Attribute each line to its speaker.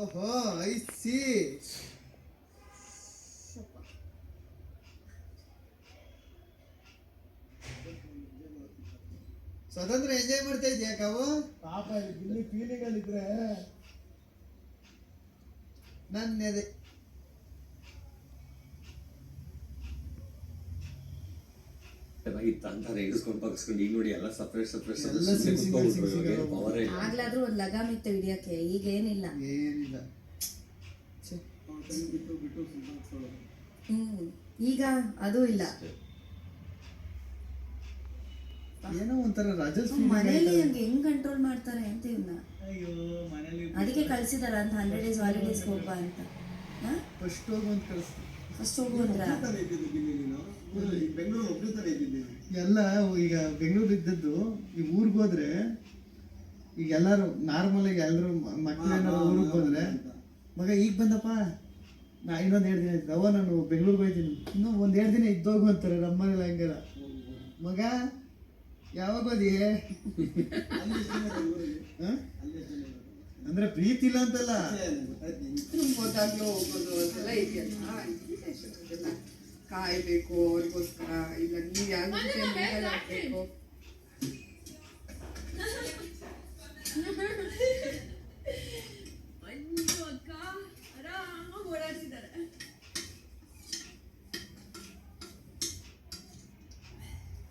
Speaker 1: ಓಹೋ I C. ಸ್ವತಂತ್ರ enjoy ಮಾಡ್ತಾ ಇದೆಯಾ ಕಾವು?
Speaker 2: ಪಾಪ ಇಲ್ಲಿ ಫೀಲಿಂಗ್ ಅಲ್ಲಿ ಇದ್ರೆ
Speaker 1: ನನ್ನೆದೆ
Speaker 3: ಅಂತಾರೆ ಹಿಡಿಸ್ಕೊಂಡು ಬಗ್ಸ್ಕೊಂಡು ಈಗ ನೋಡಿ ಎಲ್ಲ ಸಪ್ರೇಟ್
Speaker 4: ಆಗ್ಲಾದ್ರೂ ಒಂದ್ ಲಗಾಮ್ ಇತ್ತು ಹಿಡಿಯಕ್ಕೆ, ಈಗ ಏನಿಲ್ಲ. ಈಗ ಅದು ಇಲ್ಲ.
Speaker 1: ಏನೋ ಒಂಥರ ರಾಜಸ್
Speaker 4: ಮನೇಲಿ ಹಂಗೆ ಹೆಂಗ್ ಕಂಟ್ರೋಲ್ ಮಾಡ್ತಾರೆ ಅಂತ ಇವನ್ನ. ಅದಕ್ಕೆ ಕಳ್ಸಿದಾರ ಅಂತ 100 days ಹಾಲಿಡೇಸ್ ಹೋಗ್ಬಾ ಅಂತ.
Speaker 1: ಫಸ್ಟ್ ಹೋಗು ಅಂತ ಕಳಿಸ್ತಾರೆ.
Speaker 4: ಫಸ್ಟ್ ಹೋಗು ಅಂದ್ರ
Speaker 1: ಎಲ್ಲ ಈಗ ಬೆಂಗಳೂರು ಇದ್ದದ್ದು ಈಗ ಊರಿಗೆ ಹೋದ್ರೆ ಈಗ ಎಲ್ಲಾರು ನಾರ್ಮಲ್ ಆಗಿ ಎಲ್ಲರೂ ಮಕ್ಕಳೇನಾರು ಊರಿಗೆ ಹೋದ್ರೆ ಮಗ ಈಗ ಬಂದಪ್ಪ ನಾ ಇನ್ನೊಂದು 2 ದಿನ ಇದ್ದವ ನಾನು ಬೆಂಗಳೂರಿಗೆ ಹೋಗ್ತೀನಿ ಇನ್ನೂ ಒಂದು 2 ದಿನ ಇದ್ದೋಗು ಅಂತಾರೆ ನಮ್ಮನೆಲ್ಲ ಹಂಗಾರ. ಮಗ ಯಾವಾಗ ಹೋದಿ ಅಂದ್ರೆ ಪ್ರೀತಿ ಇಲ್ಲ ಅಂತಲ್ಲ,
Speaker 5: ಹೋದಾಗ್ಲೂ ಹೋಗೋದು ಅದೆಲ್ಲ ಇದೆಯಲ್ಲ, ಕಾಯ್ಬೇಕು ಅವ್ರಿಗೋಸ್ಕರ. ಇಲ್ಲ ನೀವು ಯಾರು